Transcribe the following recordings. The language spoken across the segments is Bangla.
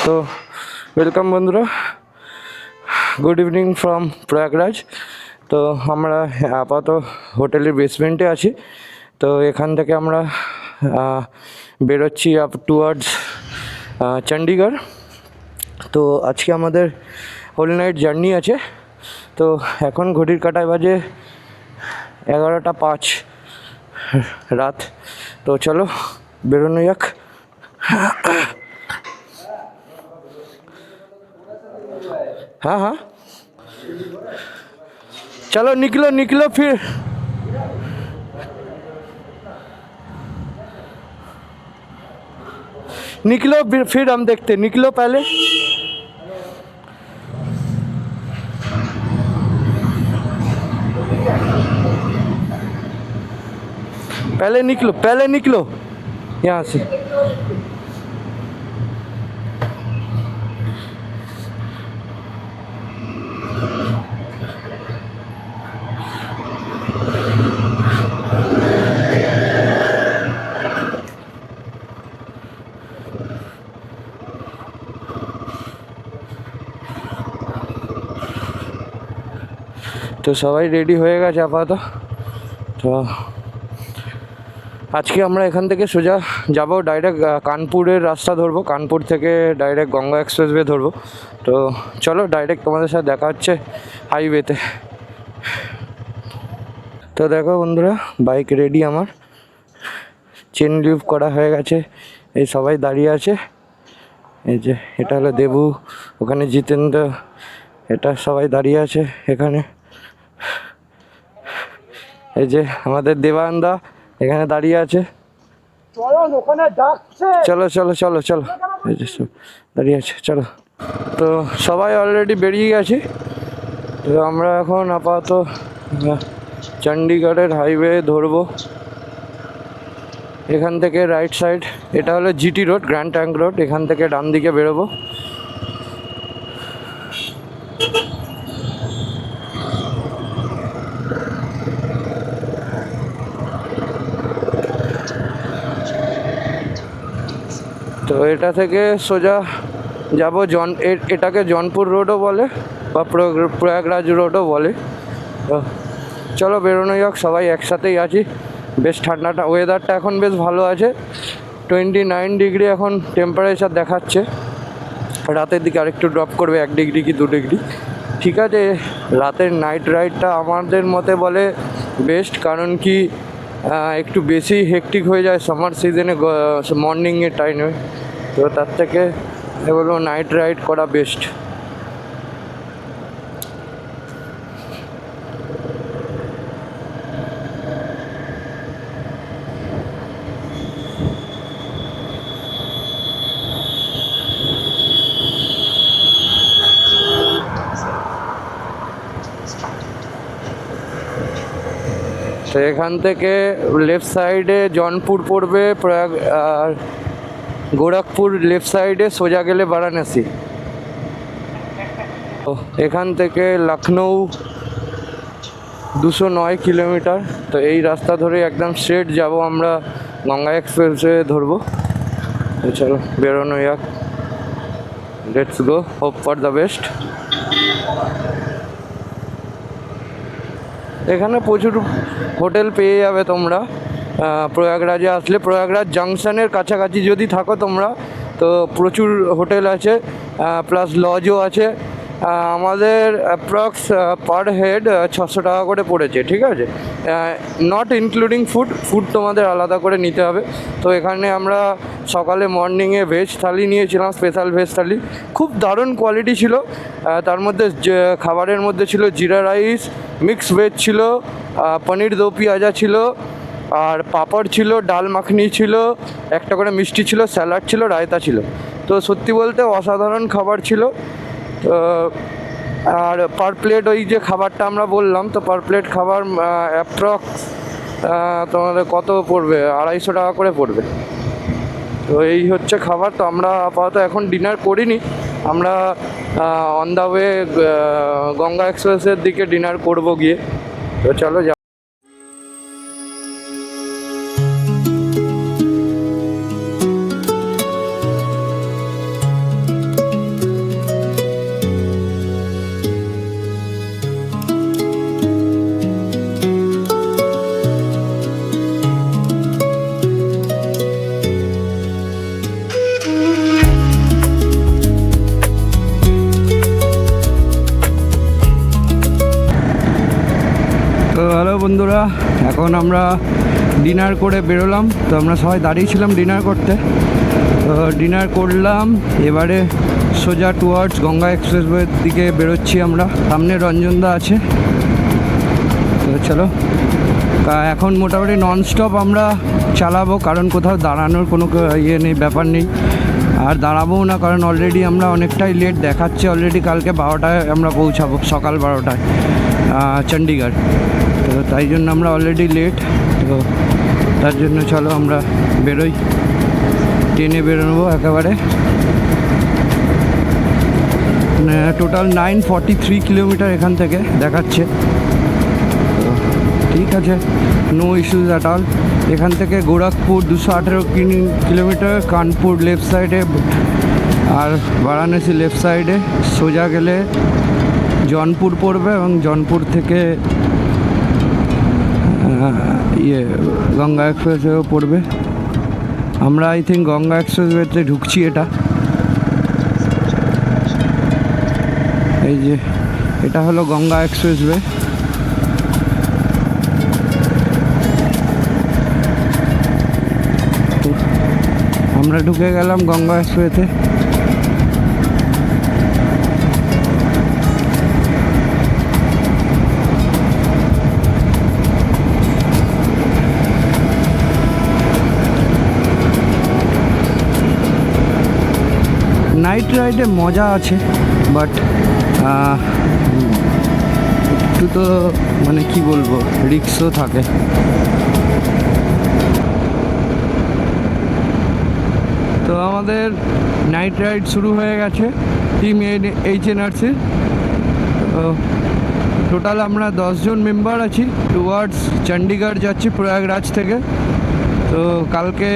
তো ওয়েলকাম বন্ধুরা, গুড ইভিনিং ফ্রম প্রয়াগরাজ। তো আমরা আপাতত হোটেলের বেসমেন্টে আছি। তো এখান থেকে আমরা বেরোচ্ছি আপ টুয়ার্ডস চণ্ডীগড়। তো আজকে আমাদের হোল নাইট জার্নি আছে। তো এখন ঘড়ির কাঁটায় বাজে 11:05 রাত। তো চলো বেরোনো যাক। हाँ हाँ चलो निकलो निकलो फिर। निकलो फिर हम देखते। निकलो पहले। पहले निकलो यहाँ से। তো সবাই রেডি হয়ে গেছে আপাতত। তো আজকে আমরা এখান থেকে সোজা যাব ডাইরেক্ট কানপুরের রাস্তা ধরবো। কানপুর থেকে ডাইরেক্ট গঙ্গা এক্সপ্রেসওয়ে ধরবো। তো চলো ডাইরেক্ট তোমাদের সাথে দেখা হচ্ছে হাইওয়েতে। তো দেখো বন্ধুরা, বাইক রেডি আমার, চেন লিভ করা হয়ে গেছে। এই সবাই দাঁড়িয়ে আছে। এই যে এটা হলো দেবু, ওখানে জিতেন্দ্র, এটা সবাই দাঁড়িয়ে আছে এখানে। এই যে আমাদের দেবানন্দা এখানে দাঁড়িয়ে আছে। চলো চলো চলো চলো, এই যে সব দাঁড়িয়ে আছে, চলো। তো সবাই অলরেডি বেরিয়ে গেছি। তো আমরা এখন আপাতত চণ্ডীগড়ের হাইওয়ে ধরবো। এখান থেকে রাইট সাইড, এটা হলো GT road, grand tank road. এখান থেকে ডান দিকে বেরোবো। তো এটা থেকে সোজা যাব এটাকে জনপুর রোডও বলে বা প্রয়াগরাজ রোডও বলে। তো চলো বেরোনো যাক, সবাই একসাথেই আছি। বেশ ঠান্ডাটা, ওয়েদারটা এখন বেশ ভালো আছে। 29 ডিগ্রি এখন টেম্পারেচার দেখাচ্ছে। রাতের দিকে আরেকটু ড্রপ করবে 1 ডিগ্রি কি 2 ডিগ্রি। ঠিক আছে, রাতের নাইট রাইডটা আমাদের মতে বলে বেস্ট, কারণ কি একটু বেশি হেকটিক হয়ে যায় সামার সিজনে মর্নিংয়ের টাইমে। তো তার থেকে বলবো নাইট রাইড করা বেস্ট। তো এখান থেকে লেফট সাইডে জনপুর পড়বে, প্রয়াগ আর গোরখপুর লেফট সাইডে, সোজা গেলে বারাণসী। তো এখান থেকে লখনৌ 209 কিলোমিটার। তো এই রাস্তা ধরে একদম স্ট্রেট যাব আমরা, গঙ্গা এক্সপ্রেসওয়ে ধরবো। তো চলো বেরোনো যাক, let's go, hope for the best. এখানে প্রচুর হোটেল পেয়ে যাবে তোমরা প্রয়াগরাজে আসলে। প্রয়াগরাজ জাংশনের কাছাকাছি যদি থাকো তোমরা, তো প্রচুর হোটেল আছে, প্লাস লজও আছে। আমাদের অ্যাপ্রক্স পার হেড 600 টাকা করে পড়েছে, ঠিক আছে, নট ইনক্লুডিং ফুড তোমাদের আলাদা করে নিতে হবে। তো এখানে আমরা সকালে মর্নিংয়ে ভেজ থালি নিয়েছিলাম, স্পেশাল ভেজ থালি, খুব দারুণ কোয়ালিটি ছিল। তার মধ্যে খাবারের মধ্যে ছিল জিরা রাইস, মিক্স ভেজ ছিল, পনির দো পিয়াজা ছিল, আর পাঁপড় ছিল, ডাল মাখনি ছিল, একটা করে মিষ্টি ছিল, স্যালাড ছিল, রায়তা ছিল। তো সত্যি বলতে অসাধারণ খাবার ছিল। তো আর পার প্লেট ওই যে খাবারটা আমরা বললাম, তো পার প্লেট খাবার অ্যাপ্রক্স তোমাদের কত পড়বে, 250 টাকা করে পড়বে। তো এই হচ্ছে খাবার। তো আমরা আপাতত এখন ডিনার করিনি, আমরা অন দ্য ওয়ে গঙ্গা এক্সপ্রেসের দিকে ডিনার করব গিয়ে। তো চলো তো হ্যালো বন্ধুরা, এখন আমরা ডিনার করে বেরোলাম। তো আমরা সবাই দাঁড়িয়েছিলাম ডিনার করতে, তো ডিনার করলাম। এবারে সোজা টুয়ার্ডস গঙ্গা এক্সপ্রেসওয়ের দিকে বেরোচ্ছি আমরা। সামনে রঞ্জনদা আছে। তো চলো, এখন মোটামুটি ননস্টপ আমরা চালাবো, কারণ কোথাও দাঁড়ানোর কোনো ইয়ে নেই, ব্যাপার নেই। আর দাঁড়াবোও না, কারণ অলরেডি আমরা অনেকটাই লেট দেখাচ্ছে। অলরেডি কালকে 12টায় আমরা পৌঁছাবো, সকাল 12টায় চণ্ডীগড়। তো তাই জন্য আমরা অলরেডি লেট। তো তার জন্য চলো আমরা বেরোই, ট্রেনে বেরোবো একেবারে। টোটাল 943 কিলোমিটার এখান থেকে দেখাচ্ছে। তো ঠিক আছে, নো ইস্যুজ অ্যাট অল। এখান থেকে গোরখপুর 218 কিলোমিটার, কানপুর লেফট সাইডে আর বারাণসী লেফট সাইডে। সোজা গেলে জনপুর পড়বে এবং জনপুর থেকে গঙ্গা এক্সপ্রেসওয়েও পড়বে। আমরা আই থিঙ্ক গঙ্গা এক্সপ্রেসওয়েতে ঢুকছি। এই যে এটা হলো গঙ্গা এক্সপ্রেসওয়ে। আমরা ঢুকে গেলাম গঙ্গা এক্সপ্রেসওয়েতে। নাইট রাইডে মজা আছে, বাট একটু তো মানে কি বলবো, রিস্কও থাকে। তো আমাদের নাইট রাইড শুরু হয়ে গেছে টিম HNRC। টোটাল আমরা 10 জন মেম্বার আছি। টুয়ার্ডস চণ্ডীগড় যাচ্ছি প্রয়াগরাজ থেকে। তো কালকে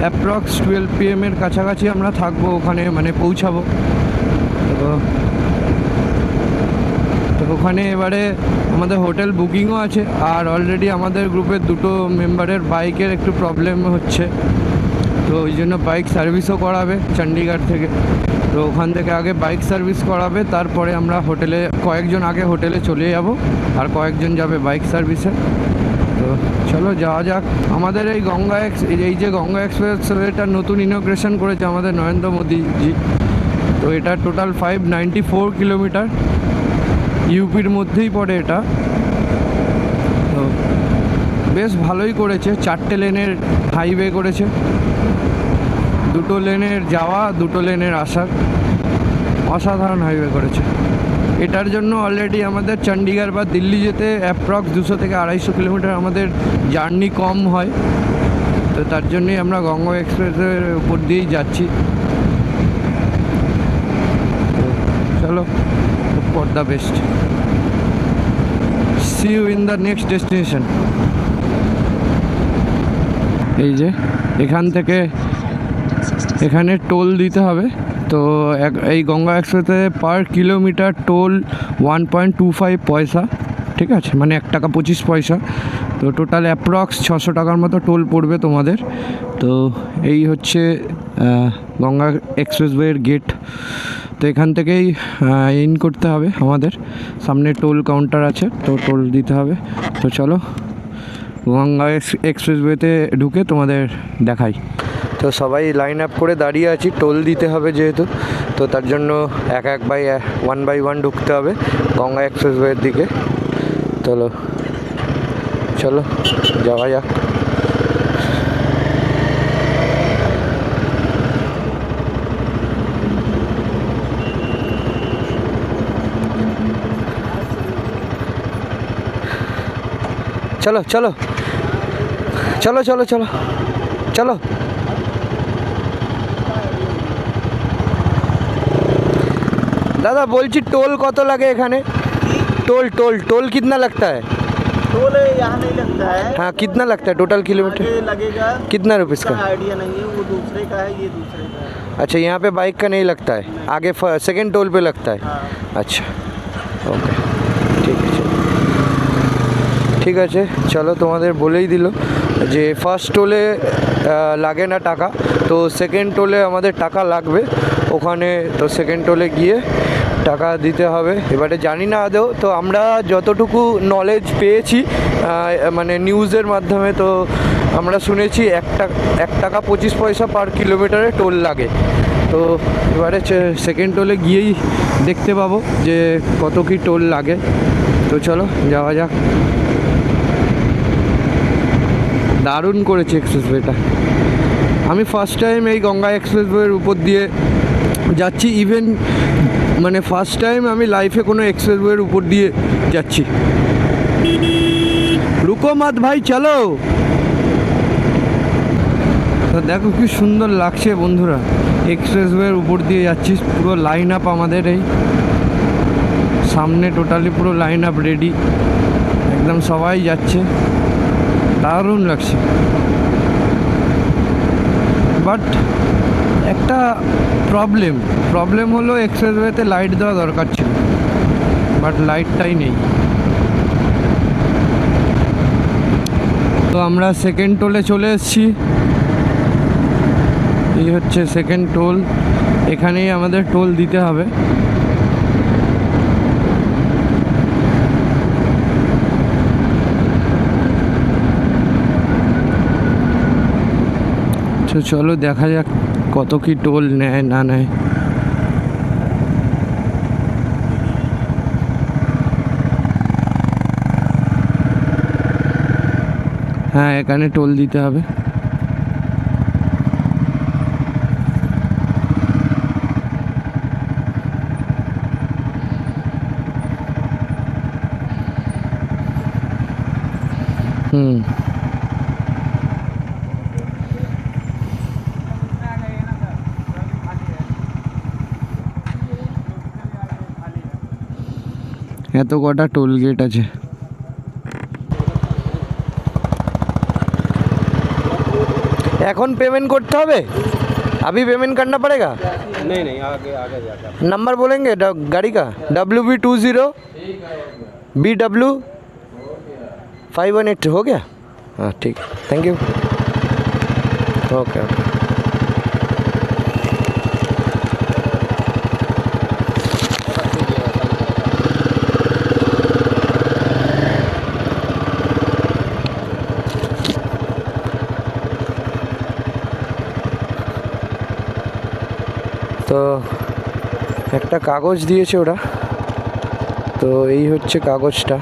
অ্যাপ্রক্স 12 PM এর কাছাকাছি আমরা থাকবো ওখানে, মানে পৌঁছাবো। তো ওখানে এবারে আমাদের হোটেল বুকিংও আছে। আর অলরেডি আমাদের গ্রুপের 2 মেম্বারের বাইকের একটু প্রবলেম হচ্ছে, তো ওই জন্য বাইক সার্ভিসও করাবে চণ্ডীগড় থেকে। তো ওখান থেকে আগে বাইক সার্ভিস করাবে, তারপরে আমরা হোটেলে, কয়েকজন আগে হোটেলে চলে যাব আর কয়েকজন যাবে বাইক সার্ভিসে। তো চলো যাওয়া যাক। আমাদের এই যে গঙ্গা এক্সপ্রেস, এটা নতুন ইনোগ্রেশন করেছে আমাদের নরেন্দ্র মোদীজি। তো এটা টোটাল 594 কিলোমিটার, ইউপির মধ্যেই পড়ে এটা। তো বেশ ভালোই করেছে। 4টে লেনের হাইওয়ে করেছে, 2 লেনের যাওয়া, 2 লেনের আসার। অসাধারণ হাইওয়ে করেছে। এটার জন্য অলরেডি আমাদের চণ্ডীগড় বা দিল্লি যেতে অ্যাপ্রক্স 200 থেকে 250 কিলোমিটার আমাদের জার্নি কম হয়। তো তার জন্যই আমরা গঙ্গা এক্সপ্রেসের উপর দিয়েই যাচ্ছি। চলো, for the best, see you in the next destination. এই যে এখান থেকে এখানে টোল দিতে হবে। তো এই গঙ্গা এক্সপ্রেসে পার কিলোমিটার টোল 1.25 পয়সা, ঠিক আছে, মানে 1 টাকা 25 পয়সা। তো টোটাল অ্যাপ্রক্স 600 টাকার মতো টোল পড়বে তোমাদের। তো এই হচ্ছে গঙ্গা এক্সপ্রেসওয়ের গেট। তো এখান থেকেই ইন করতে হবে আমাদের। সামনে টোল কাউন্টার আছে, তো টোল দিতে হবে। তো চলো গঙ্গা এক্সপ্রেসওয়েতে ঢুকে তোমাদের দেখাই। তো সবাই লাইন আপ করে দাঁড়িয়ে আছি, টোল দিতে হবে যেহেতু। তো তার জন্য ওয়ান বাই ওয়ান ঢুকতে হবে গঙ্গা এক্সপ্রেসওয়ের দিকে। চলো চলো যাওয়া যাক। চলো চলো চলো চলো চলো চলো। दादा बोलची टोल कत लगे एखाने? टोल टोल टोल कितना लगता है? टोल यहाँ नहीं लगता है। हाँ, कितना लगता है टोटल किलोमीटर? आगे लगेगा। कितना रुपीस का? आइडिया नहीं है, वो दूसरे का है, ये दूसरे का है। अच्छा, यहाँ पे बाइक का नहीं लगता है, आगे सेकंड टोल पे लगता है। हाँ। अच्छा ओके, ठीक है। चलो ঠিক আছে, চলো তোমাদের বলেই দিল যে ফার্স্ট টোলে লাগে না টাকা, তো সেকেন্ড টোলে আমাদের টাকা লাগবে ওখানে। তো সেকেন্ড টোলে গিয়ে টাকা দিতে হবে। এবারে জানি না আদৌ, তো আমরা যতটুকু নলেজ পেয়েছি মানে নিউজের মাধ্যমে, তো আমরা শুনেছি 1 টাকা 25 পয়সা পার কিলোমিটারে টোল লাগে। তো এবারে সেকেন্ড টোলে গিয়েই দেখতে পাবো যে কত কি টোল লাগে। তো চলো যাওয়া যাক। দারুণ করেছে এক্সপ্রেসওয়েটা। আমি ফার্স্ট টাইম এই গঙ্গা এক্সপ্রেসওয়ের উপর দিয়ে যাচ্ছি, ইভেন মানে ফার্স্ট টাইম আমি লাইফে কোনো এক্সপ্রেসওয়ের উপর দিয়ে যাচ্ছি। রুকো মত ভাই, চলো। তো দেখো কি সুন্দর লাগছে বন্ধুরা, এক্সপ্রেসওয়ের উপর দিয়ে যাচ্ছি। পুরো লাইন আপ আমাদের এই সামনে, টোটালি পুরো লাইন আপ রেডি, একদম সবাই যাচ্ছে, দারুণ লাগছে। বাট একটা প্রবলেম হলো এক্সপ্রেসওয়েতে লাইট দেওয়া দরকার ছিল, বাট লাইটটাই নেই। তো আমরা সেকেন্ড টোলে চলে এসেছি। এই হচ্ছে সেকেন্ড টোল, এখানেই আমাদের টোল দিতে হবে। তো চলো দেখা যাক কত কি টোল নেয় না নেয়। হ্যাঁ, এখানে টোল দিতে হবে। এত কটা টোল গেট আছে। এখন पेमेंट करते হবে? अभी पेमेंट करना पड़ेगा? नहीं आगे जाकर नंबर बोलेंगे गाड़ी का? WB20 BW 518 हो गया? हाँ ठीक, थैंक यू। ओके। তো একটা কাগজ দিয়েছে ওরা, তো এই হচ্ছে কাগজটা,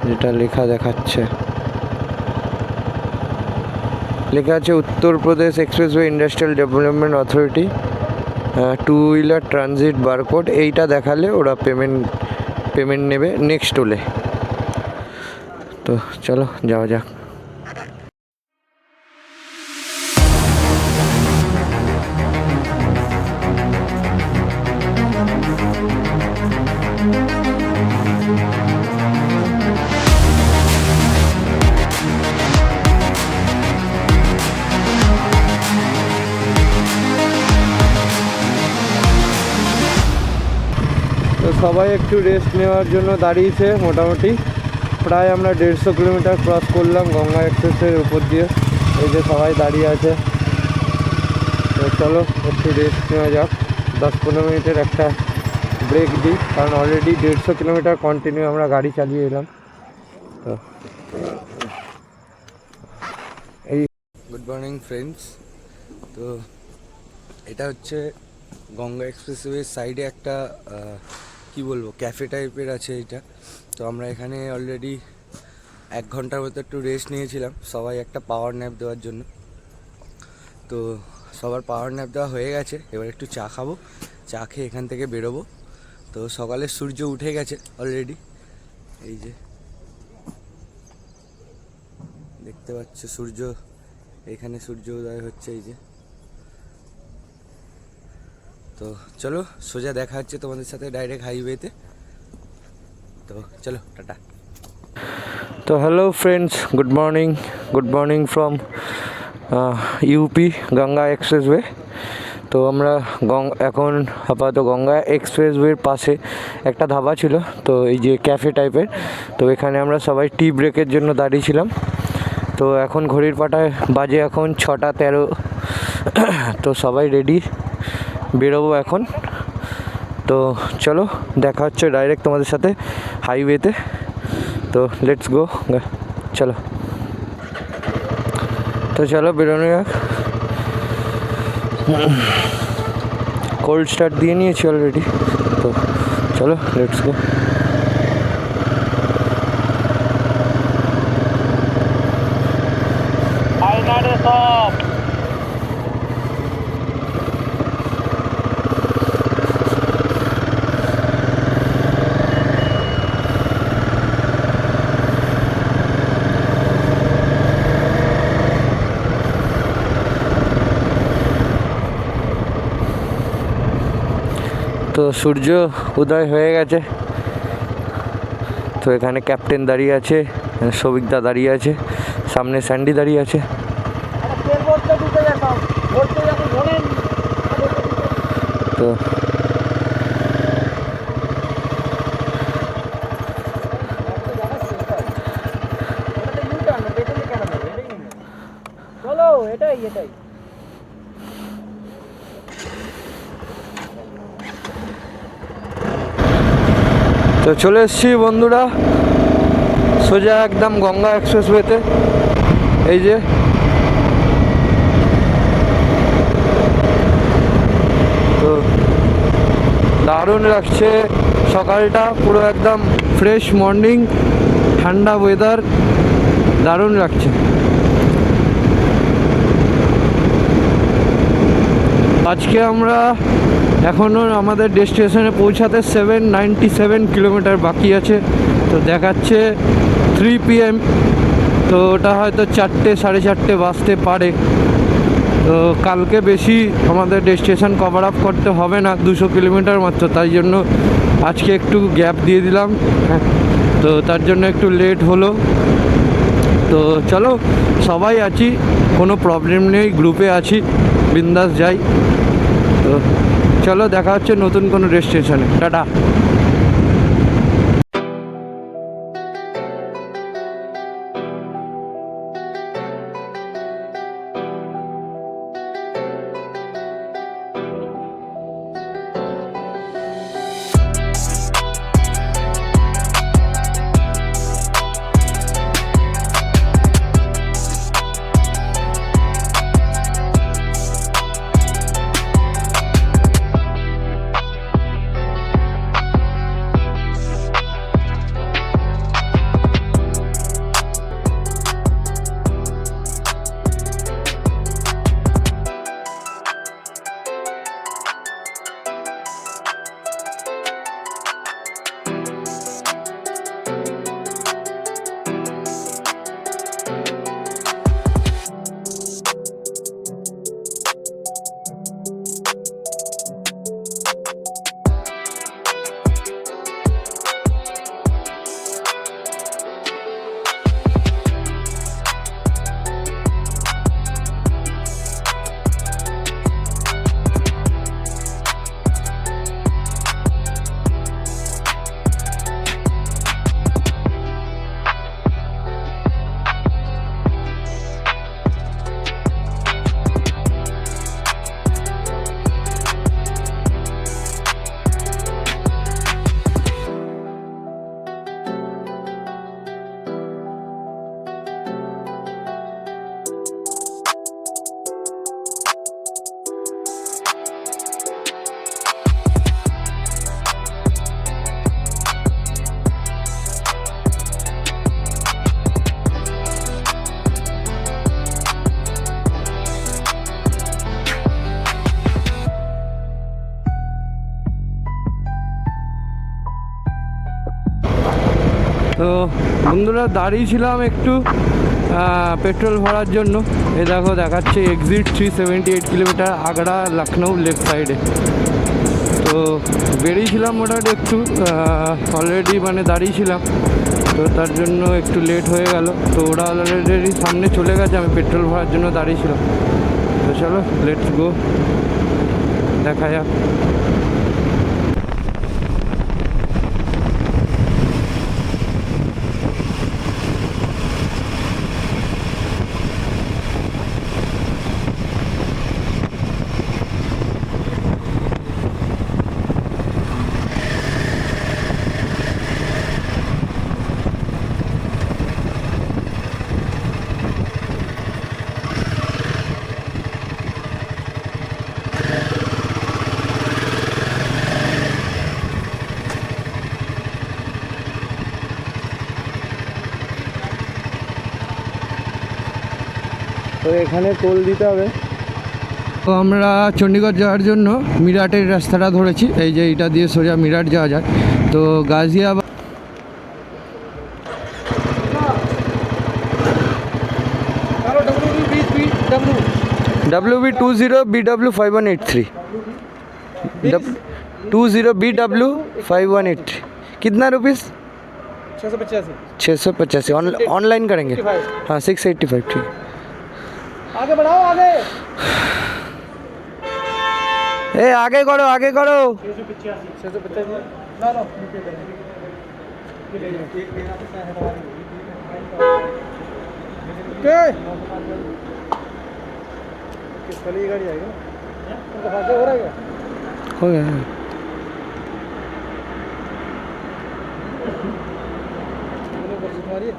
যেটা লেখা দেখাচ্ছে, লেখা আছে Uttar Pradesh expressway industrial development authority, two wheeler transit barcode. এইটা দেখালে ওরা পেমেন্ট নেবে নেক্সট টোলে। তো চলো যাওয়া যাক। তো সবাই একটু রেস্ট নেওয়ার জন্য দাঁড়িয়েছে। মোটামুটি প্রায় আমরা 150 কিলোমিটার ক্রস করলাম গঙ্গা এক্সপ্রেসের উপর দিয়ে। এই যে সবাই দাঁড়িয়ে আছে। তো চলো একটু রেস্ট নেওয়া যাক, 10-15 মিনিটের একটা ব্রেক দিই, কারণ অলরেডি 150 কিলোমিটার কন্টিনিউ আমরা গাড়ি চালিয়ে এলাম। তো এই গুড মর্নিং ফ্রেন্ডস। তো এটা হচ্ছে গঙ্গা এক্সপ্রেসওয়ের সাইডে একটা কি বলবো ক্যাফে টাইপের আছে এটা। তো আমরা এখানে অলরেডি 1 ঘন্টার মতো একটু রেস্ট নিয়েছিলাম, সবাই একটা পাওয়ার ন্যাপ দেওয়ার জন্য। তো সবার পাওয়ার ন্যাপ দেওয়া হয়ে গেছে, এবার একটু চা খাবো, চা খেয়ে এখান থেকে বেরোবো। তো সকালে সূর্য উঠে গেছে অলরেডি, এই যে দেখতে পাচ্ছ সূর্য, এখানে সূর্য উদয় হচ্ছে এই যে। তো চলো সোজা দেখা হচ্ছে তোমাদের সাথে ডাইরেক্ট হাইওয়েতে। তো চলো টাটা। তো hello friends, good morning from UP Ganga expressway. তো আমরা এখন আপাতত গঙ্গা এক্সপ্রেসওয়ের পাশে একটা ধাবা ছিল, তো এই যে ক্যাফে টাইপের, তো এখানে আমরা সবাই টি ব্রেকের জন্য দাঁড়িয়েছিলাম। তো এখন ঘড়ির পাটায় বাজে এখন 6:13। তো সবাই রেডি, বেরোবো এখন। তো চলো দেখা হচ্ছে ডাইরেক্ট তোমাদের সাথে হাইওয়েতে। তো লেটস গো, চলো। তো চলো বেরোনো যাক। কোল্ড স্টার্ট দিয়ে নিয়েছি অলরেডি, তো চলো লেটস গো। তো সূর্য উদয় হয়ে গেছে। তো এখানে ক্যাপ্টেন দাঁড়িয়ে আছে, সৌভিকদা দাঁড়িয়ে আছে, সামনে স্যান্ডি দাঁড়িয়ে আছে। তো এটাই তো চলে এসেছি বন্ধুরা সোজা একদম গঙ্গা এক্সপ্রেসওয়েতে। এই যে তো দারুণ লাগছে সকালটা, পুরো একদম ফ্রেশ মর্নিং, ঠান্ডা ওয়েদার, দারুণ লাগছে। আজকে আমরা এখনও আমাদের ডেস্টিনেশনে পৌঁছাতে 797 কিলোমিটার বাকি আছে। তো দেখাচ্ছে 3 PM, তো ওটা হয়তো 4টে 4:30 বাজতে পারে। তো কালকে বেশি আমাদের ডেস্টিনেশন কভার আপ করতে হবে না, 200 কিলোমিটার মাত্র, তাই জন্য আজকে একটু গ্যাপ দিয়ে দিলাম। তো তার জন্য একটু লেট হলো। তো চলো সবাই আছি, কোনো প্রবলেম নেই, গ্রুপে আছি, বিন্দাস যাই। তো চলো দেখা হচ্ছে নতুন কোনো ডেস্টিনেশনে, টাটা। তো বন্ধুরা দাঁড়িয়েছিলাম একটু পেট্রোল ভরার জন্য। এই দেখো দেখাচ্ছে exit 378 kilometre, Agra Lucknow left সাইডে। তো বেরিয়েছিলাম মোটামুটি একটু, অলরেডি মানে দাঁড়িয়েছিলাম, তো তার জন্য একটু লেট হয়ে গেল। তো ওরা অলরেডি সামনে চলে গেছে, আমি পেট্রোল ভরার জন্য দাঁড়িয়েছিলাম। তো চলো লেটস গো, দেখা যাক। তো এখানে টোল দিতে হবে। তো আমরা চণ্ডীগড় যাওয়ার জন্য মিরাটের রাস্তাটা ধরেছি, এই যে এটা দিয়ে সোজা মিরাট যাওয়া যায়। তো গাজিয়াবাদ WB20BW5183 20BW5183 कितना रुपीस? 685 ऑनलाइन करेंगे। हाँ 685 ठीक। आगे बढ़ाओ आगे। ए आगे करो आगे करो। 685 ना लो के किस वाली गाड़ी आएगी? उनका फायदा हो रहा है क्या? हो गया। मारिए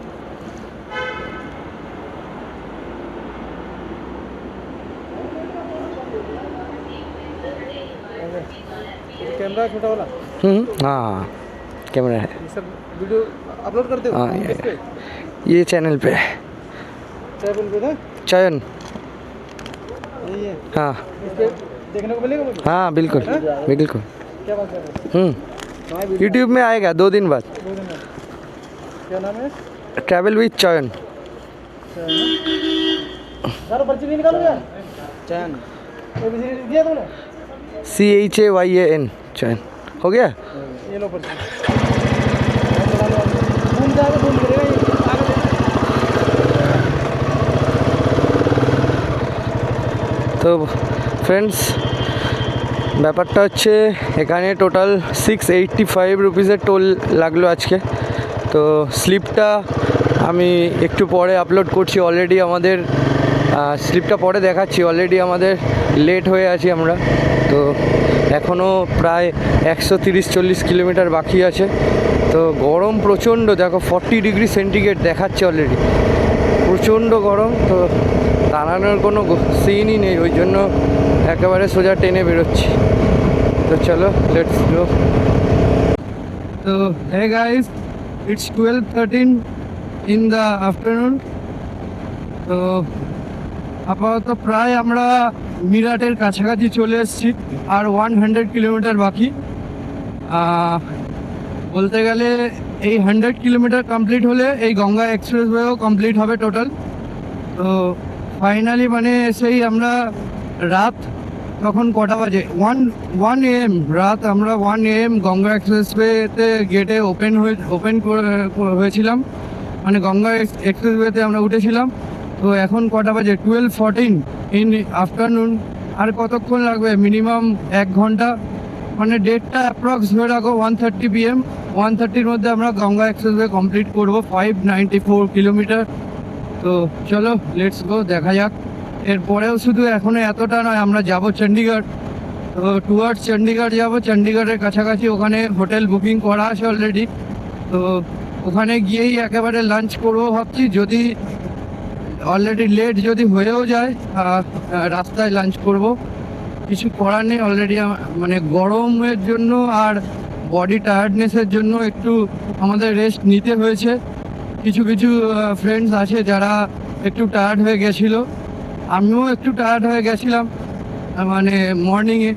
कैमरा छोटा वाला। हाँ कैमरा है। ये सब वीडियो अपलोड करते हो? हाँ किस पे? ये चैनल पे है। चैनल पे था? चयन। यही है। हाँ इस पे देखने को मिलेगा मुझे? हाँ बिल्कुल बिल्कुल। क्या बात कर रहे हैं? यूट्यूब में आएगा 2 दिन बाद। 2 दिन में। क्या नाम है? ट्रैवल विथ चयन। सर पर्ची नहीं निकालो यार। चैन एबीसीडी दिया तुमने? CHAYAN चयन हो गया। ये लो पर्ची। घूम जाएगा घूम करेगा ये आगे देखो। তো ফ্রেন্ডস ব্যাপারটা হচ্ছে এখানে টোটাল 685 রুপিসের টোল লাগলো আজকে। তো স্লিপটা আমি একটু পরে আপলোড করছি। অলরেডি আমাদের স্লিপটা পরে দেখাচ্ছি। অলরেডি আমাদের লেট হয়ে আছি আমরা। তো এখনও প্রায় 130-40 কিলোমিটার বাকি আছে। তো গরম প্রচণ্ড, দেখো 40 ডিগ্রি সেন্টিগ্রেড দেখাচ্ছে অলরেডি, প্রচণ্ড গরম। তো দাঁড়ানোর কোনো সিনই নেই, ওই জন্য একেবারে সোজা টেনে বেরোচ্ছি। তো চলো লেটস গো। তো hey guys, it's 12:13 in the afternoon. তো আপাতত প্রায় আমরা মিরাটের কাছাকাছি চলে এসেছি, আর 100 কিলোমিটার বাকি। বলতে গেলে এই 100 কিলোমিটার কমপ্লিট হলে এই গঙ্গা এক্সপ্রেসওয়েও কমপ্লিট হবে টোটাল। তো ফাইনালি মানে সেই আমরা রাত তখন কটা বাজে 1 AM রাত আমরা 1 AM গঙ্গা এক্সপ্রেসওয়েতে গেটে ওপেন হয়েছিলাম, মানে গঙ্গা এক্সপ্রেসওয়েতে আমরা উঠেছিলাম। তো এখন কটা বাজে 12:14 ইন আফটারনুন। আর কতক্ষণ লাগবে? মিনিমাম 1 ঘন্টা, মানে ডেটটা অ্যাপ্রক্স ধরে রাখো 1:30 PM। 1:30-র মধ্যে আমরা গঙ্গা এক্সপ্রেসওয়ে কমপ্লিট করবো 594 কিলোমিটার। তো চলো লেটস গো, দেখা যাক। এরপরেও শুধু এখনও এতটা নয়, আমরা যাব চণ্ডীগড়। তো টুয়ার্ডস চণ্ডীগড় যাব। চণ্ডীগড়ের কাছাকাছি ওখানে হোটেল বুকিং করা আছে অলরেডি। তো ওখানে গিয়েই একেবারে লাঞ্চ করবো ভাবছি। যদি অলরেডি লেট যদি হয়েও যায় রাস্তায় লাঞ্চ করব, কিছু করার নেই। অলরেডি মানে গরমের জন্য আর বডি টায়ার্ডনেসের জন্য একটু আমাদের রেস্ট নিতে হয়েছে। কিছু ফ্রেন্ডস আছে যারা একটু টায়ার্ড হয়ে গেছিলো, আমিও একটু টায়ার্ড হয়ে গেছিলাম মানে মর্নিংয়ে।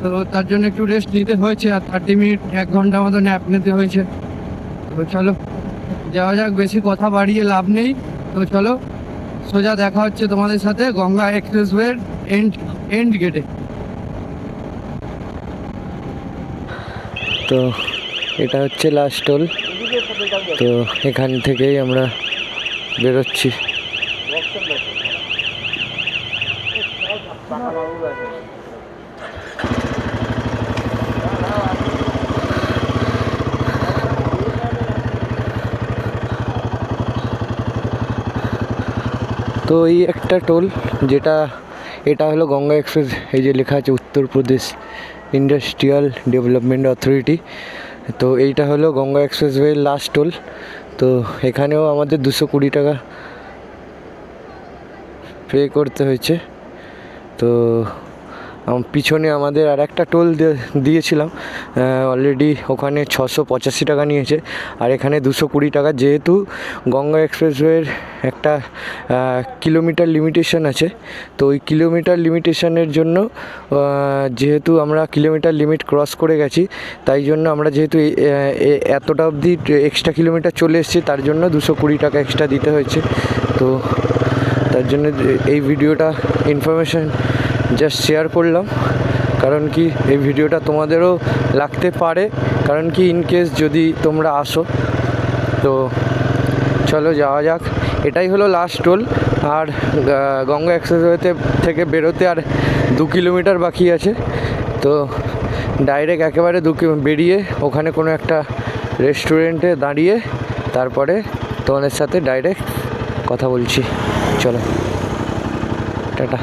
তো তার জন্য একটু রেস্ট নিতে হয়েছে, আর 30 মিনিট 1 ঘন্টা মতো ন্যাপ নিতে হয়েছে। তো চলো যাওয়া যাক, বেশি কথা বাড়িয়ে লাভ নেই। তো চলো সোজা দেখা হচ্ছে তোমাদের সাথে গঙ্গা এক্সপ্রেসওয়ের এন্ড গেটে। তো এটা হচ্ছে লাস্ট টোল। তো এখান থেকেই আমরা বেরোচ্ছি। তো এই একটা টোল, এটা হলো গঙ্গা এক্সপ্রেস। এই যে লেখা আছে উত্তরপ্রদেশ ইন্ডাস্ট্রিয়াল ডেভেলপমেন্ট অথরিটি। তো এইটা হলো গঙ্গা এক্সপ্রেসওয়ের লাস্ট টোল। তো এখানেও আমাদের 220 টাকা পে করতে হয়েছে। তো পিছনে আমাদের আর একটা টোল দিয়েছিলাম, অলরেডি ওখানে 685 টাকা নিয়েছে, আর এখানে 220 টাকা। যেহেতু গঙ্গা এক্সপ্রেসওয়ের একটা কিলোমিটার লিমিটেশন আছে, তো ওই কিলোমিটার লিমিটেশনের জন্য যেহেতু আমরা কিলোমিটার লিমিট ক্রস করে গেছি, তাই জন্য আমরা যেহেতু এতটা অবধি এক্সট্রা কিলোমিটার চলে এসেছি, তার জন্য 220 টাকা এক্সট্রা দিতে হয়েছে। তো তার জন্য এই ভিডিওটা ইনফরমেশান জাস্ট শেয়ার করলাম, কারণ কি এই ভিডিওটা তোমাদেরও লাগতে পারে, কারণ কি ইনকেস যদি তোমরা আসো। তো চলো যাওয়া যাক। এটাই হলো লাস্ট টোল, আর গঙ্গা এক্সপ্রেসওয়েতে থেকে বেরোতে আর 2 কিলোমিটার বাকি আছে। তো ডাইরেক্ট একেবারে বেরিয়ে ওখানে কোনো একটা রেস্টুরেন্টে দাঁড়িয়ে তারপরে তোমাদের সাথে ডাইরেক্ট কথা বলছি। চলো, টাটা।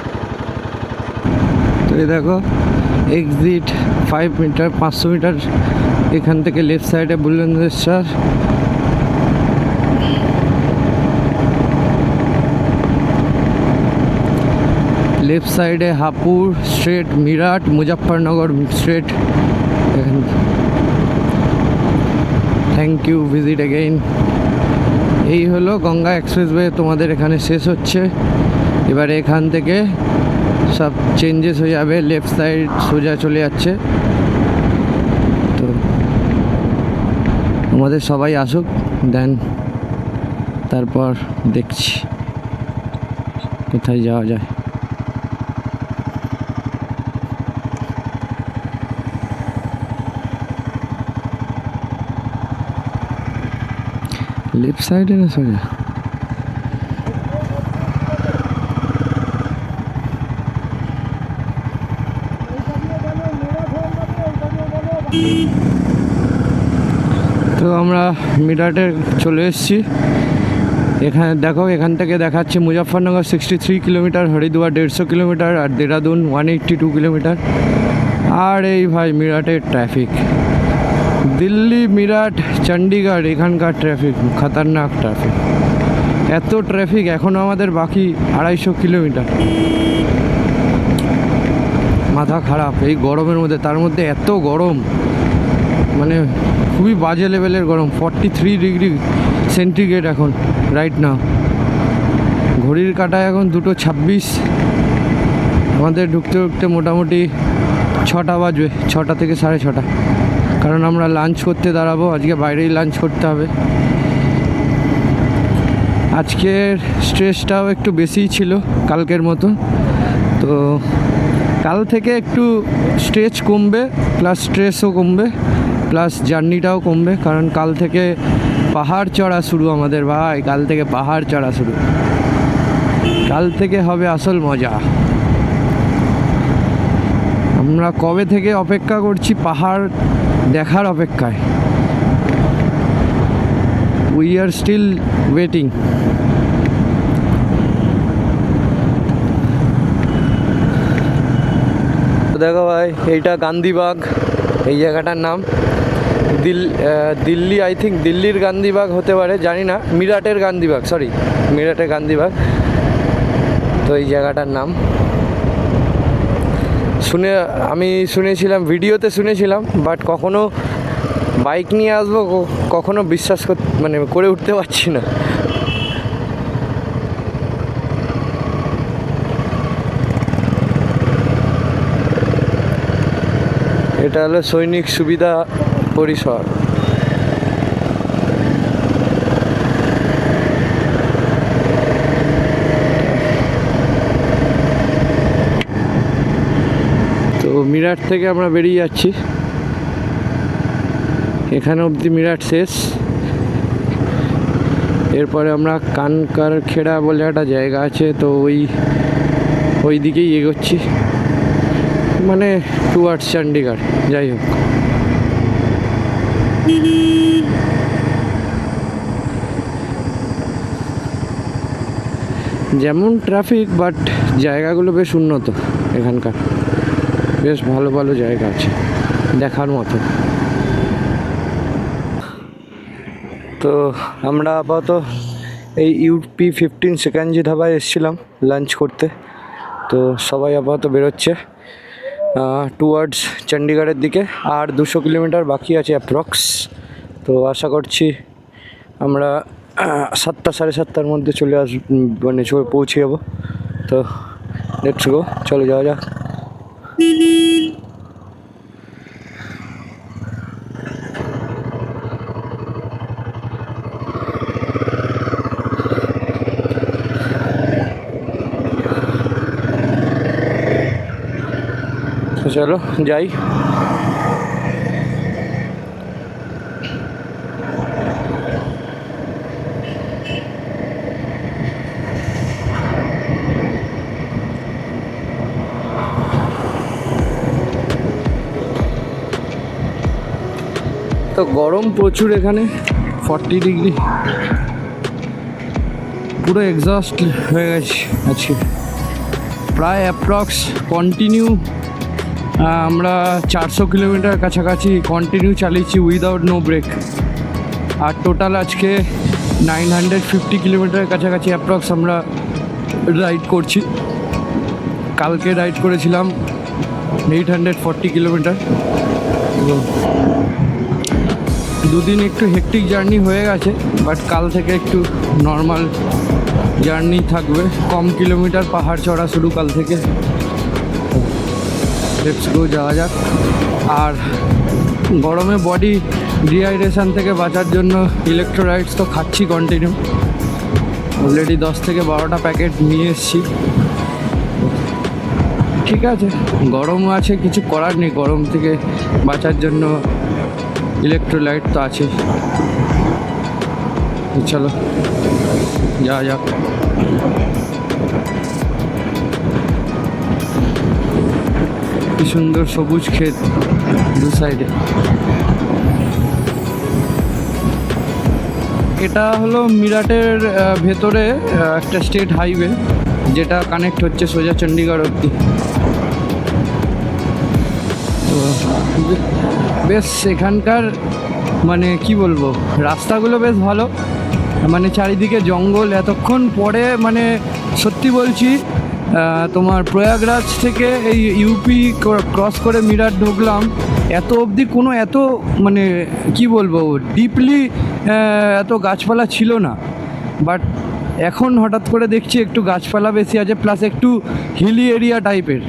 তো এই দেখো এক্সিট 5 মিটার, 500 মিটার এখান থেকে লেফট সাইডে বুলন্দরেশ্বর, লেফট সাইডে Hapur straight, Meerut, Muzaffarnagar straight. Thank you, visit again. এই হলো গঙ্গা এক্সপ্রেসওয়ে, তোমাদের এখানে শেষ হচ্ছে। এবারে এখান থেকে সব চেঞ্জেস হয়ে যাবে, লেফট সাইড সোজা চলে যাচ্ছে। তো আমাদের সবাই আসুক, দেন তারপর দেখছি কোথায় যাওয়া যায়। লেফট সাইডে না সোজা? তো আমরা মিরাটে চলে এসেছি। এখানে দেখো, এখান থেকে দেখাচ্ছে মুজফ্ফরনগর 63 কিলোমিটার, হরিদ্বার 150 কিলোমিটার, আর দেরাদুন 182 কিলোমিটার। আর এই ভাই মিরাটের ট্রাফিক, দিল্লি, মিরাট, চণ্ডীগড়, এখানকার ট্রাফিক খতরনাক ট্রাফিক। এত ট্রাফিক, এখনও আমাদের বাকি 250 কিলোমিটার। মাথা খারাপ এই গরমের মধ্যে, তার মধ্যে এত গরম, মানে খুবই বাজে লেভেলের গরম। 43 ডিগ্রি সেন্টিগ্রেড এখন রাইট নাও। ঘড়ির কাঁটায় এখন 2:26। আমাদের ঢুকতে ঢুকতে মোটামুটি 6টা বাজবে, 6টা থেকে 6:30, কারণ আমরা লাঞ্চ করতে দাঁড়াবো। আজকে বাইরেই লাঞ্চ করতে হবে। আজকের স্ট্রেসটাও একটু বেশিই ছিল কালকের মতো, তো কাল থেকে একটু স্ট্রেস কমবে, প্লাস স্ট্রেসও কমবে, প্লাস জার্নিটাও কমবে, কারণ কাল থেকে পাহাড় চড়া শুরু আমাদের। ভাই কাল থেকে পাহাড় চড়া শুরু, কাল থেকে হবে আসল মজা। আমরা কবে থেকে অপেক্ষা করছি পাহাড় দেখার অপেক্ষায়। We are still waiting. দেখো ভাই, এইটা গান্ধীবাগ, এই জায়গাটার নাম দিল্লি, আই থিঙ্ক দিল্লির গান্ধীবাগ হতে পারে, জানি না। মিরাটের গান্ধীবাগ, সরি, মিরাটের গান্ধীবাগ। তো এই জায়গাটার নাম আমি শুনেছিলাম, ভিডিওতে শুনেছিলাম, বাট কখনো বাইক নিয়ে আসবো কখনো বিশ্বাস করে উঠতে পারছি না। এটা হলো সৈনিক সুবিধা পরিসর। তো মিরাট থেকে আমরা বেরিয়ে যাচ্ছি, এখানে অবধি মিরাট শেষ। এরপরে আমরা কানকার খেড়া বলে একটা জায়গা আছে, তো ওই দিকেই এগোচ্ছি, মানে টুয়ার্ডস চণ্ডীগড়। যাই হোক, যেমন ট্রাফিক, বাট জায়গাগুলো বেশ উন্নত এখানকার, বেশ ভালো ভালো জায়গা আছে দেখার মতো। তো আমরা আপাতত এই ইউপি 15 সেকেন্ডজি ধাবায় এসেছিলাম লাঞ্চ করতে। তো সবাই আপাতত বেরোচ্ছে, টুয়ার্ডস চণ্ডীগড়ের দিকে। আর 200 কিলোমিটার বাকি আছে অ্যাপ্রক্স। তো আশা করছি আমরা 7টা সাড়ে 7টার মধ্যে মানে পৌঁছে যাবো। তো লেটস গো, চলে যাওয়া যাক। তো চলো যাই। তো গরম প্রচুর এখানে, 40 ডিগ্রি, পুরো এক্সস্ট হয়ে গেছে আজকে। প্রায় অ্যাপ্রক্স কন্টিনিউ আমরা 400 কিলোমিটার কাছাকাছি কন্টিনিউ চালিয়েছি উইদাউট নো ব্রেক। আর টোটাল আজকে 950 কিলোমিটারের কাছাকাছি অ্যাপ্রক্স আমরা রাইড করছি। কালকে রাইড করেছিলাম 840 কিলোমিটার। তো দুদিন একটু হেক্টিক জার্নি হয়ে গেছে, বাট কাল থেকে একটু নর্মাল জার্নি থাকবে। কম কিলোমিটার পাহাড় চড়া শুরু কাল থেকে। লেটস গো, যাওয়া যাক। আর গরমে বডি ডিহাইড্রেশন থেকে বাঁচার জন্য ইলেকট্রোলাইটস তো খাচ্ছি কন্টিনিউ। অলরেডি 10 থেকে 12টা প্যাকেট নিয়ে এসেছি। ঠিক আছে, গরম আছে, কিছু করার নেই। গরম থেকে বাঁচার জন্য ইলেকট্রোলাইট তো আছে। চলো যাওয়া যাক। কি সুন্দর সবুজ ক্ষেত দু সাইডে। এটা হলো মিরাটের ভেতরে একটা স্টেট হাইওয়ে, যেটা কানেক্ট হচ্ছে সোজা চণ্ডীগড় অব্দি। তো বেশ এখানকার মানে কি বলবো, রাস্তাগুলো বেশ ভালো। মানে চারিদিকে জঙ্গল। এতক্ষণ পরে মানে সত্যি বলছি, তোমার প্রয়াগরাজ থেকে এই ইউপি ক্রস করে মিরাট ঢুকলাম, এত অবধি কোনো এত মানে কি বলবো ডিপলি এত গাছপালা ছিল না। বাট এখন হঠাৎ করে দেখছি একটু গাছপালা বেশি আছে, প্লাস একটু হিলি এরিয়া টাইপের।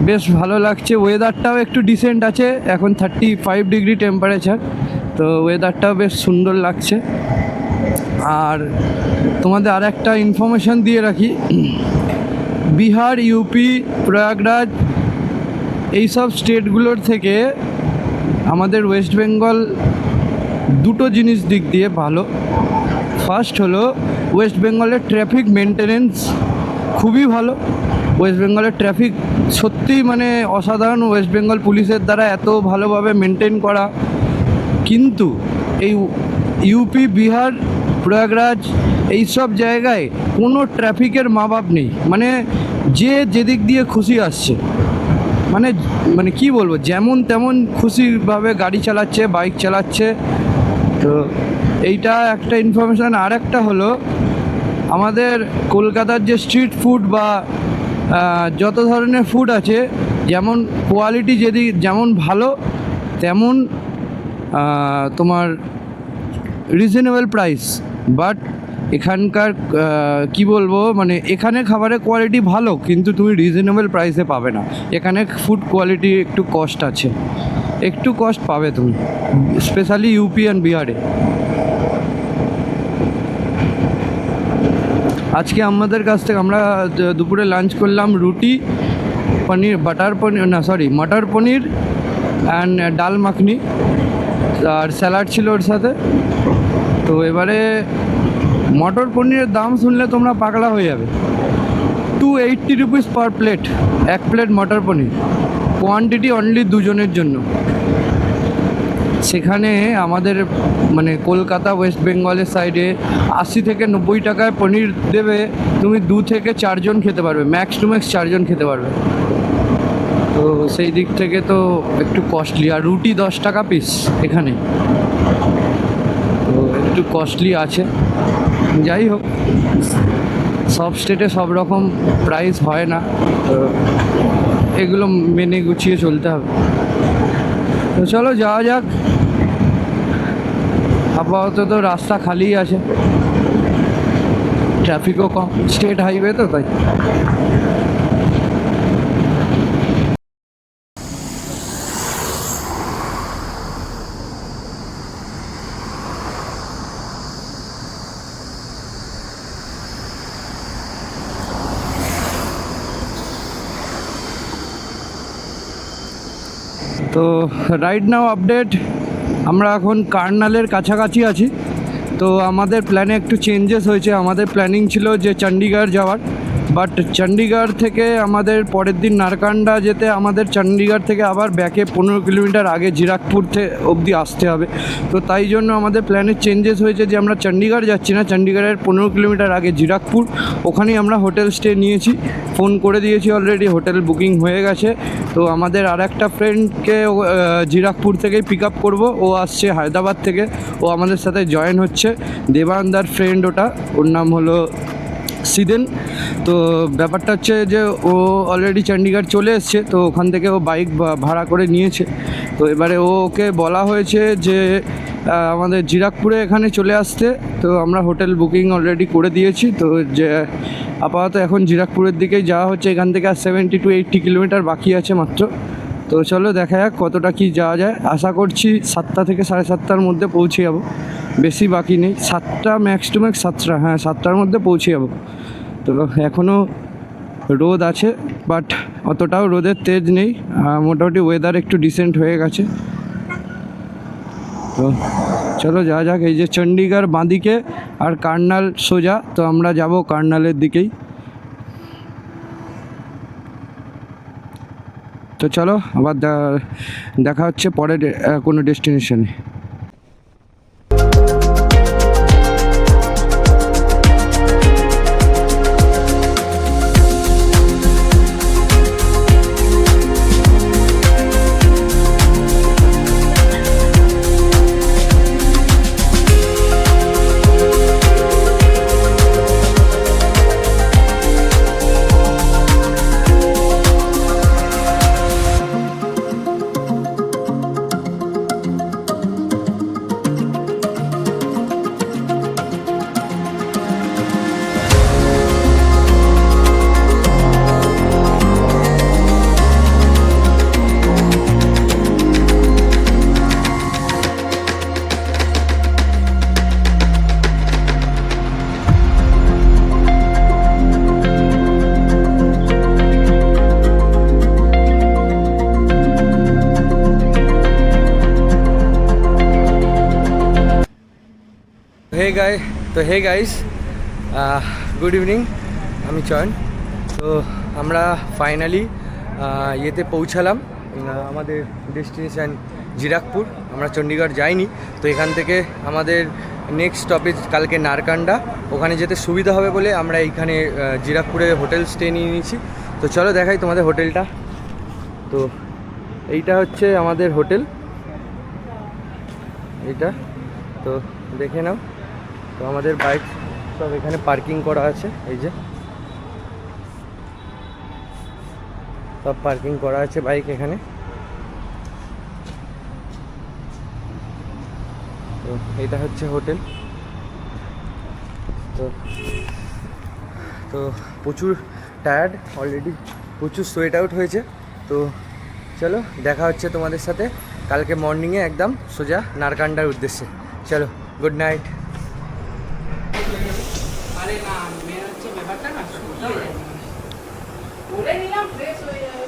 বেশ ভালো লাগছে। ওয়েদারটাও একটু ডিসেন্ট আছে, এখন 35 ডিগ্রি টেম্পারেচার। তো ওয়েদারটাও বেশ সুন্দর লাগছে। আর তোমাদের আর একটা ইনফরমেশান দিয়ে রাখি, বিহার, ইউপি, প্রয়াগরাজ এইসব স্টেটগুলোর থেকে আমাদের ওয়েস্ট বেঙ্গল দুটো জিনিস দিক দিয়ে ভালো। ফার্স্ট হলো ওয়েস্ট বেঙ্গলের ট্রাফিক মেনটেনেন্স খুবই ভালো। ওয়েস্ট বেঙ্গলের ট্রাফিক সত্যিই মানে অসাধারণ। ওয়েস্ট বেঙ্গল পুলিশের দ্বারা এত ভালোভাবে মেনটেন করা। কিন্তু এই ইউপি, বিহার, প্রয়াগরাজ এইসব জায়গায় কোনো ট্রাফিকের মা বাপ নেই। মানে যে যেদিক দিয়ে খুশি আসছে, মানে মানে কি বলবো, যেমন তেমন খুশিভাবে গাড়ি চালাচ্ছে, বাইক চালাচ্ছে। তো এইটা একটা ইনফরমেশান। আর একটা হলো আমাদের কলকাতার যে স্ট্রিট ফুড বা যত ধরনের ফুড আছে, যেমন কোয়ালিটি যেমন ভালো, তেমন তোমার রিজনেবল প্রাইস। বাট এখানকার কি বলবো, মানে এখানে খাবারের কোয়ালিটি ভালো, কিন্তু তুমি রিজনেবল প্রাইসে পাবে না। এখানে ফুড কোয়ালিটি একটু কস্ট আছে, একটু কস্ট পাবে তুমি, স্পেশালি ইউপি অ্যান্ড বিহারে। আজকে আমাদের কাছ থেকে আমরা দুপুরে লাঞ্চ করলাম রুটি, পনির, মটর পনির অ্যান্ড ডাল মাখনি, আর স্যালাড ছিল ওর সাথে। তো এবারে মটর পনিরের দাম শুনলে তোমরা পাগলা হয়ে যাবে। 280 রুপিস পার প্লেট, এক প্লেট মটর পনির, কোয়ান্টিটি অনলি দুজনের জন্য। সেখানে আমাদের মানে কলকাতা, ওয়েস্ট বেঙ্গলের সাইডে 80 থেকে 90 টাকায় পনির দেবে, তুমি 2 থেকে 4 জন খেতে পারবে, ম্যাক্স টু ম্যাক্স 4 জন খেতে পারবে। তো সেই দিক থেকে তো একটু কস্টলি। আর রুটি 10 টাকা পিস এখানে, তো একটু কস্টলি আছে। যাই হোক, সব স্টেটে সব রকম প্রাইস হয় না। তো এগুলো মেনে গুছিয়ে চলতে হবে। তো চলো যাওয়া যাক। আপাতত তো রাস্তা খালিই আছে, ট্রাফিকও কম, স্টেট হাইওয়ে তো তাই। তো রাইট নাও আপডেট, আমরা এখন কার্নালের কাছাকাছি আছি। তো আমাদের প্ল্যানে একটু চেঞ্জেস হয়েছে। আমাদের প্ল্যানিং ছিল যে চণ্ডীগড় যাওয়ার, বাট চণ্ডীগড় থেকে আমাদের পরের দিন নারকান্ডা যেতে আমাদের চণ্ডীগড় থেকে আবার ব্যাকে 15 কিলোমিটার আগে জিরাকপুর অবধি আসতে হবে। তো তাই জন্য আমাদের প্ল্যানের চেঞ্জেস হয়েছে যে আমরা চণ্ডীগড় যাচ্ছি না, চণ্ডীগড়ের 15 কিলোমিটার আগে জিরাকপুর, ওখানেই আমরা হোটেল স্টে নিয়েছি। ফোন করে দিয়েছি অলরেডি, হোটেল বুকিং হয়ে গেছে। তো আমাদের আর একটা ফ্রেন্ডকে জিরাকপুর থেকেই পিক আপ করবো, ও আসছে হায়দ্রাবাদ থেকে, ও আমাদের সাথে জয়েন হচ্ছে। দেবানন্দার ফ্রেন্ড ওটা, ওর নাম হলো সিদেন। তো ব্যাপারটা হচ্ছে যে ও অলরেডি চণ্ডীগড় চলে এসছে, তো ওখান থেকে ও বাইক ভাড়া করে নিয়েছে। তো এবারে ওকে বলা হয়েছে যে আমাদের জিরাকপুরে এখানে চলে আসতে। তো আমরা হোটেল বুকিং অলরেডি করে দিয়েছি। তো যে আপাতত এখন জিরাকপুরের দিকেই যাওয়া হচ্ছে, এখান থেকে আর 70 to 80 কিলোমিটার বাকি আছে মাত্র। তো চলো দেখা যাক কতটা কি যাওয়া যায়। আশা করছি 7টা থেকে 7:30টার মধ্যে পৌঁছে যাবো, বেশি বাকি নেই। 7টা ম্যাক্স টু ম্যাক্স 7টা, হ্যাঁ 7টার মধ্যে পৌঁছে যাবো। তো এখনও রোদ আছে, বাট অতটাও রোদের তেজ নেই, মোটামুটি ওয়েদার একটু ডিসেন্ট হয়ে গেছে। তো চলো যাওয়া যাক। এই যে চণ্ডীগড় বাঁদিকে আর কার্নাল সোজা, তো আমরা যাব কার্নালের দিকেই। তো চলো আবার দেখা হচ্ছে পরের কোনো ডেস্টিনেশনে। হে গাইস, গুড ইভিনিং, আমি চয়ন। তো আমরা ফাইনালি ইয়েতে পৌঁছালাম, আমাদের ডেস্টিনেশান জিরাকপুর। আমরা চণ্ডীগড় যাইনি, তো এখান থেকে আমাদের নেক্সট স্টপেজ কালকে নারকান্ডা, ওখানে যেতে সুবিধা হবে বলে আমরা এইখানে জিরাকপুরে হোটেল স্টে নিয়ে নিয়েছি। তো চলো দেখাই তোমাদের হোটেলটা। তো এইটা হচ্ছে আমাদের হোটেল, এইটা তো দেখে নাও। তো আমাদের বাইক সব এখানে পার্কিং করা আছে, এই যে সব পার্কিং করা আছে বাইক এখানে। তো এটা হচ্ছে হোটেল। তো প্রচুর টায়ার্ড অলরেডি, প্রচুর সোয়েট আউট হয়েছে। তো চলো দেখা হচ্ছে তোমাদের সাথে কালকে মর্নিংয়ে একদম সোজা নারকান্ডার উদ্দেশ্যে। চলো, গুড নাইট। আরে না, মেন হচ্ছে ব্যাপারটা না, বলে নিলাম ফ্রেশ হয়ে যাবে।